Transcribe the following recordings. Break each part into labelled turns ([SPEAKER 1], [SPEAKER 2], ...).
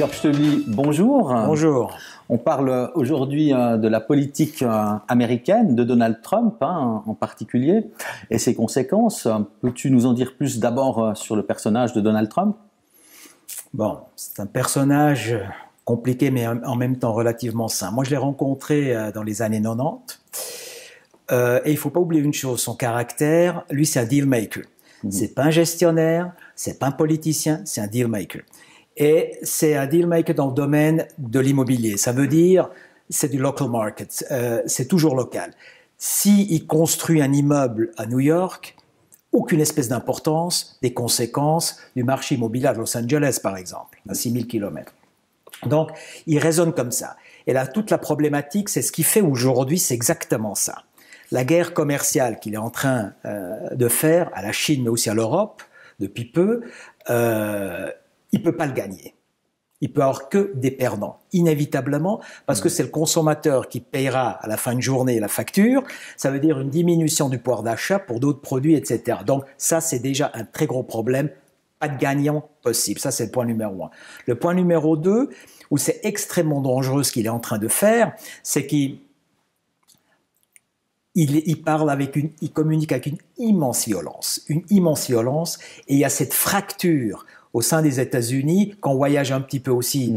[SPEAKER 1] Jörg Stöbli, bonjour.
[SPEAKER 2] Bonjour.
[SPEAKER 1] On parle aujourd'hui de la politique américaine, de Donald Trump en particulier, et ses conséquences. Peux-tu nous en dire plus d'abord sur le personnage de Donald Trump?
[SPEAKER 2] Bon, c'est un personnage compliqué, mais en même temps relativement simple. Moi, je l'ai rencontré dans les années 90. Et il ne faut pas oublier une chose, son caractère, lui, c'est un deal maker. C'est pas un gestionnaire, c'est pas un politicien, c'est un deal maker. Et c'est un deal maker dans le domaine de l'immobilier. Ça veut dire, c'est du local market, c'est toujours local. S'il construit un immeuble à New York, aucune espèce d'importance des conséquences du marché immobilier à Los Angeles, par exemple, à 6000 km. Donc, il raisonne comme ça. Et là, toute la problématique, c'est ce qu'il fait aujourd'hui, c'est exactement ça. La guerre commerciale qu'il est en train de faire à la Chine, mais aussi à l'Europe, depuis peu, il ne peut pas le gagner. Il peut avoir que des perdants, inévitablement, parce que c'est le consommateur qui payera à la fin de journée la facture. Ça veut dire une diminution du pouvoir d'achat pour d'autres produits, etc. Donc ça, c'est déjà un très gros problème. Pas de gagnant possible. Ça, c'est le point numéro 1. Le point numéro 2, où c'est extrêmement dangereux ce qu'il est en train de faire, c'est qu'il parle il communique avec une immense violence, et il y a cette fracture au sein des États-Unis. Quand on voyage un petit peu aussi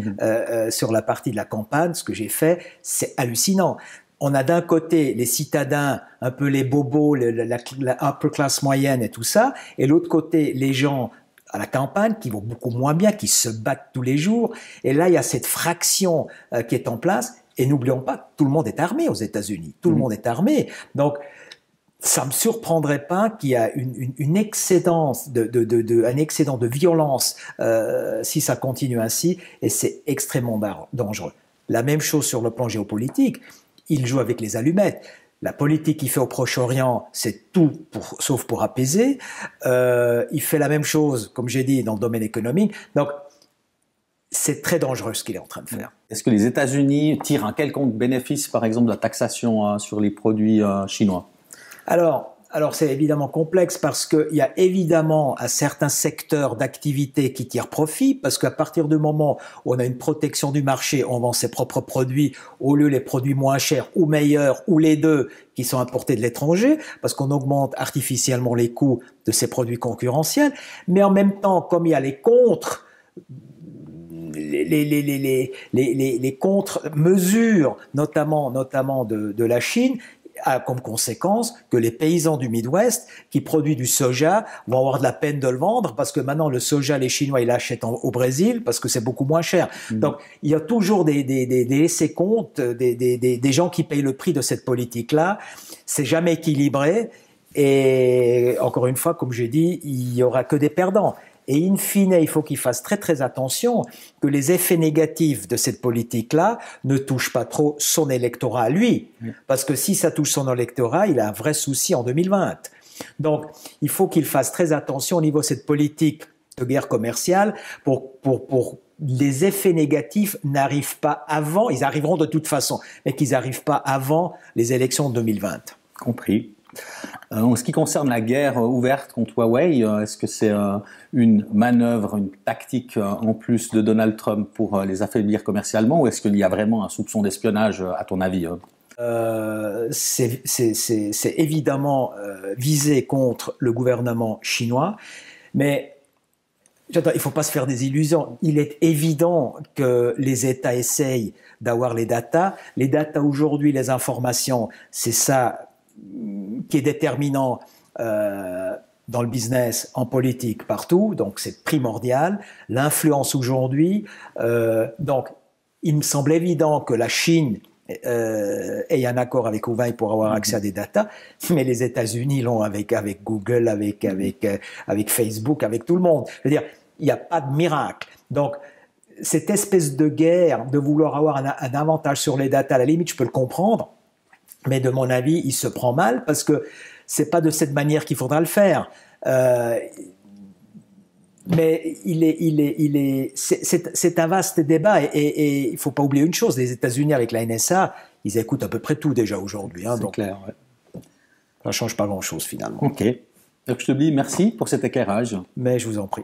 [SPEAKER 2] sur la partie de la campagne, ce que j'ai fait, c'est hallucinant. On a d'un côté les citadins, un peu les bobos, la upper class moyenne et tout ça, et l'autre côté les gens à la campagne qui vont beaucoup moins bien, qui se battent tous les jours. Et là, il y a cette fraction qui est en place. Et n'oublions pas, tout le monde est armé aux États-Unis. Tout le monde est armé. Donc, ça me surprendrait pas qu'il y a un excédent de violence si ça continue ainsi. Et c'est extrêmement dangereux. La même chose sur le plan géopolitique. Il joue avec les allumettes. La politique qu'il fait au Proche-Orient, c'est tout sauf pour apaiser. Il fait la même chose, comme j'ai dit, dans le domaine économique. Donc, c'est très dangereux ce qu'il est en train de faire.
[SPEAKER 1] Est-ce que les États-Unis tirent un quelconque bénéfice, par exemple, de la taxation sur les produits chinois?
[SPEAKER 2] Alors c'est évidemment complexe parce qu'il y a évidemment un certain secteur d'activité qui tire profit, parce qu'à partir du moment où on a une protection du marché, on vend ses propres produits au lieu les produits moins chers ou meilleurs, ou les deux qui sont importés de l'étranger, parce qu'on augmente artificiellement les coûts de ces produits concurrentiels. Mais en même temps, comme il y a les contre-mesures, notamment de la Chine, a comme conséquence que les paysans du Midwest qui produisent du soja vont avoir de la peine de le vendre, parce que maintenant le soja, les Chinois, ils l'achètent au Brésil parce que c'est beaucoup moins cher. Donc il y a toujours des laissés-compte, des gens qui payent le prix de cette politique-là. C'est jamais équilibré. Et encore une fois, comme j'ai dit, il y aura que des perdants. Et in fine, il faut qu'il fasse très très attention que les effets négatifs de cette politique-là ne touchent pas trop son électorat à lui. Parce que si ça touche son électorat, il a un vrai souci en 2020. Donc, il faut qu'il fasse très attention au niveau de cette politique de guerre commerciale pour les effets négatifs n'arrivent pas avant, ils arriveront de toute façon, mais qu'ils n'arrivent pas avant les élections de 2020.
[SPEAKER 1] Compris. En ce qui concerne la guerre ouverte contre Huawei, est-ce que c'est une manœuvre, une tactique en plus de Donald Trump pour les affaiblir commercialement, ou est-ce qu'il y a vraiment un soupçon d'espionnage à ton avis?
[SPEAKER 2] C'est évidemment visé contre le gouvernement chinois, mais il ne faut pas se faire des illusions. Il est évident que les États essayent d'avoir les datas. Les datas aujourd'hui, les informations, c'est ça qui est déterminant dans le business, en politique, partout, donc c'est primordial. L'influence aujourd'hui, donc il me semble évident que la Chine ait un accord avec Huawei pour avoir accès à des datas, mais les États-Unis l'ont avec Google, avec Facebook, avec tout le monde. Je veux dire, il n'y a pas de miracle. Donc cette espèce de guerre, de vouloir avoir un avantage sur les datas, à la limite, je peux le comprendre. Mais de mon avis, il se prend mal parce que c'est pas de cette manière qu'il faudra le faire. Mais c'est un vaste débat et il faut pas oublier une chose, les États-Unis avec la NSA, ils écoutent à peu près tout déjà aujourd'hui.
[SPEAKER 1] C'est clair, ouais.
[SPEAKER 2] Ça change pas grand-chose finalement.
[SPEAKER 1] Ok. Donc je te dis merci pour cet éclairage.
[SPEAKER 2] Mais je vous en prie.